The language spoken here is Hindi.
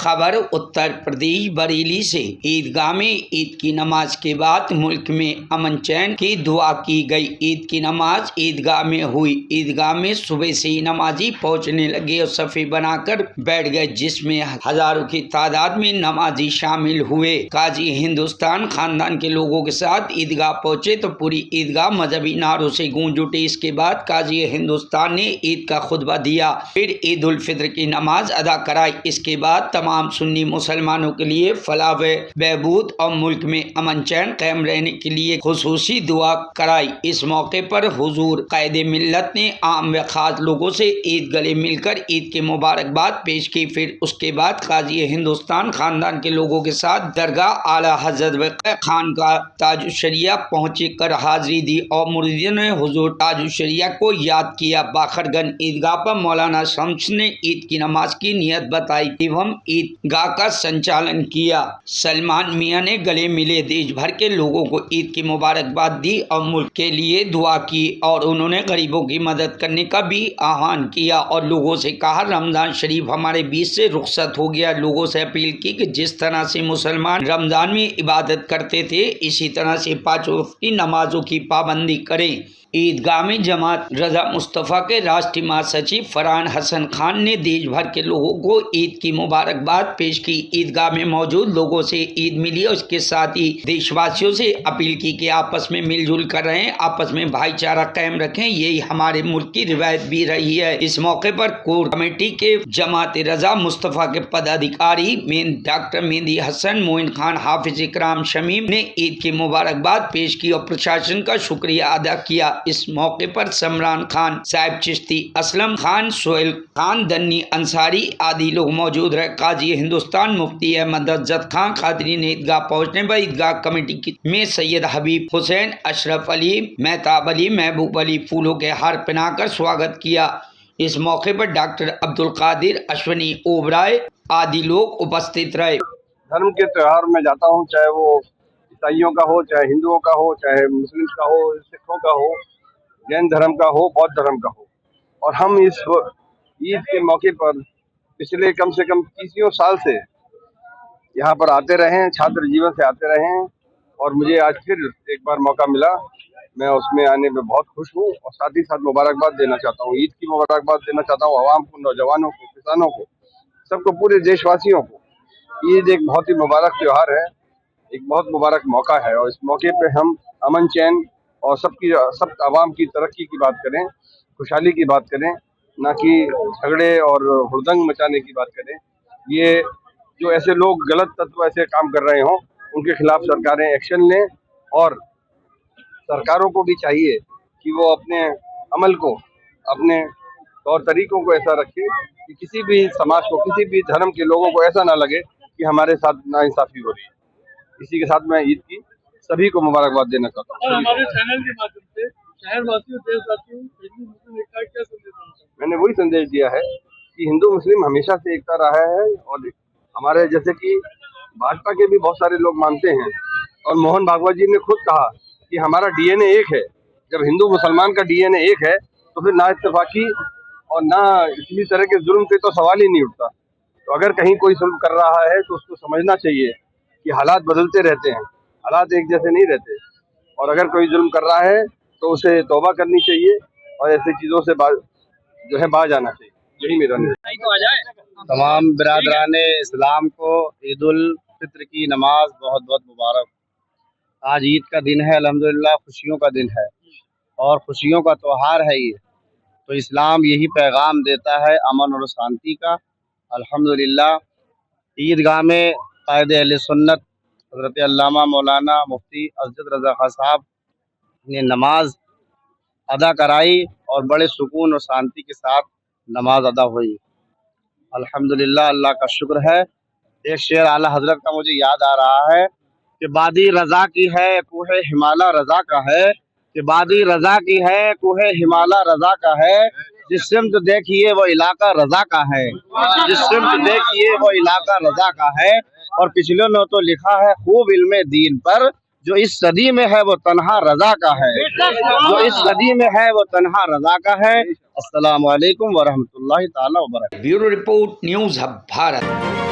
खबर उत्तर प्रदेश बरेली से। ईदगाह में ईद की नमाज के बाद मुल्क में अमन चैन की दुआ की गई। ईद की नमाज ईदगाह में हुई। ईदगाह में सुबह से ही नमाजी पहुंचने लगे और सफ़े बनाकर बैठ गए, जिसमें हजारों की तादाद में नमाजी शामिल हुए। काजी हिंदुस्तान खानदान के लोगों के साथ ईदगाह पहुंचे तो पूरी ईदगाह मजहबी नारों से गूंज उठी। इसके बाद काजी हिंदुस्तान ने ईद का खुतबा दिया, फिर ईद उल फित्र की नमाज अदा कराई। इसके बाद तमाम सुन्नी मुसलमानों के लिए फलाह व बहबूद और मुल्क में अमन चैन कायम रहने के लिए खुसूसी दुआ कराई। इस मौके पर हुजूर कायदे मिल्लत ने आम व खास लोगों से ईद गले मिलकर ईद की मुबारकबाद पेश की। फिर उसके बाद काजी हिंदुस्तान खानदान के लोगों के साथ दरगाह आला हजरत वक़ खान का ताजुशरिया पहुँच कर हाजिरी दी और मुरीदों ने हुजूर ताजुशरिया को याद किया। बाखरगंज ईदगाह पर मौलाना शम्स ने ईद की नमाज की नियत बताई एवं ईदगाह का संचालन किया। सलमान मियां ने गले मिले देश भर के लोगों को ईद की मुबारकबाद दी और मुल्क के लिए दुआ की और उन्होंने गरीबों की मदद करने का भी आह्वान किया और लोगों से कहा रमजान शरीफ हमारे बीच से रुखसत हो गया। लोगों से अपील की कि जिस तरह से मुसलमान रमजान में इबादत करते थे इसी तरह से 5 वक्त की नमाजों की पाबंदी करें। ईदगाह में जमात रजा मुस्तफ़ा के राष्ट्रीय महासचिव फरहान हसन खान ने देश भर के लोगों को ईद की मुबारकबाद पेश की। ईदगाह में मौजूद लोगों से ईद मिली और इसके साथ ही देशवासियों से अपील की कि आपस में मिलजुल कर रहें, आपस में भाईचारा कायम रखें, यही हमारे मुल्क की रिवायत भी रही है। इस मौके पर कोर कमेटी के जमात रजा मुस्तफ़ा के पदाधिकारी डॉक्टर मेहंदी हसन, मोइन खान, हाफिज इकराम शमीम ने ईद की मुबारकबाद पेश की और प्रशासन का शुक्रिया अदा किया। इस मौके पर समरान खान साहिब चिश्ती, असलम खान, सोहेल खान, दन्नी अंसारी आदि लोग मौजूद रहे। काजी हिंदुस्तान मुफ्ती अहमद अज़्ज़त खान खातिरीन ईदगाह पहुंचने पर ईदगाह कमेटी में सैयद हबीब हुसैन, अशरफ अली, मेहताब अली, महबूब अली फूलों के हार पहनाकर स्वागत किया। इस मौके पर डॉक्टर अब्दुल कादिर, अश्वनी ओबराय आदि लोग उपस्थित रहे। धर्म के त्योहार में जाता हूँ, चाहे वो ईसाइयों का हो, चाहे हिंदुओं का हो, चाहे मुस्लिम का हो, सिखों का हो, जैन धर्म का हो, बौद्ध धर्म का हो, और हम इस ईद के मौके पर पिछले कम से कम 30 साल से यहाँ पर आते रहे हैं, छात्र जीवन से आते रहे हैं और मुझे आज फिर एक बार मौका मिला। मैं उसमें आने में बहुत खुश हूँ और साथ ही साथ मुबारकबाद देना चाहता हूँ। ईद की मुबारकबाद देना चाहता हूँ आवाम को, नौजवानों को, किसानों को, सबको, पूरे देशवासियों को। ईद एक बहुत ही मुबारक त्यौहार है, एक बहुत मुबारक मौका है और इस मौके पे हम अमन चैन और सब आवाम की तरक्की की बात करें, खुशहाली की बात करें, ना कि झगड़े और हुड़दंग मचाने की बात करें। ये जो ऐसे लोग, गलत तत्व ऐसे काम कर रहे हों, उनके खिलाफ सरकारें एक्शन लें और सरकारों को भी चाहिए कि वो अपने अमल को, अपने तौर तरीकों को ऐसा रखें कि किसी भी समाज को, किसी भी धर्म के लोगों को ऐसा ना लगे कि हमारे साथ नाइंसाफी हो रही है। इसी के साथ मैं ईद की सभी को मुबारकबाद देना चाहता हूँ। हमारे चैनल के माध्यम से शहरवासियों, देशवासियों, हिंदू मुस्लिम एकता का क्या संदेश देना चाहते हैं? मैंने वही संदेश दिया है कि हिंदू मुस्लिम हमेशा से एकता रहा है और हमारे जैसे कि भाजपा के भी बहुत सारे लोग मानते हैं और मोहन भागवत जी ने खुद कहा कि हमारा डीएनए एक है। जब हिंदू मुसलमान का डीएनए एक है तो फिर ना इत्तेफाकी और ना किसी तरह के जुल्म के तो सवाल ही नहीं उठता। तो अगर कहीं कोई जुल्म कर रहा है तो उसको समझना चाहिए कि हालात बदलते रहते हैं, हालात एक जैसे नहीं रहते, और अगर कोई जुल्म कर रहा है तो उसे तौबा करनी चाहिए और ऐसी चीज़ों से जो है बाज आना चाहिए। यही मेरा निर्णय। तमाम बिरादरान इस्लाम को ईद उल फित्र की नमाज बहुत बहुत मुबारक। आज ईद का दिन है, अल्हम्दुलिल्लाह खुशियों का दिन है और खुशियों का त्यौहार है ये। तो इस्लाम यही पैगाम देता है अमन और शांति का। अल्हम्दुलिल्लाह ईदगाह में कायदे अहले सुन्नत हज़रत अल्लामा मौलाना मुफ्ती अज़्ज़त रज़ा खां साहब ने नमाज अदा कराई और बड़े सुकून और शांति के साथ नमाज अदा हुई। अल्हम्दुलिल्लाह, अल्लाह का शुक्र है। एक शेर आला हजरत का मुझे याद आ रहा है कि बादी रज़ा की है कोहे हिमाला रज़ा का है, कि बादी रज़ा की है कोहे हिमाला रज़ा का है, जिस सिमत देखिए वो इलाका रज़ा का है, जिस सिमत देखिए वो इलाका रज़ा का है। और पिछले ने तो लिखा है खूब इल्मे दीन पर, जो इस सदी में है वो तन्हा रज़ा का है, जो इस सदी में है वो तन्हा रज़ा का है। अस्सलामु अलैकुम व रहमतुल्लाहि ताला व बरकातहू। Bureau report, news hub Bharat.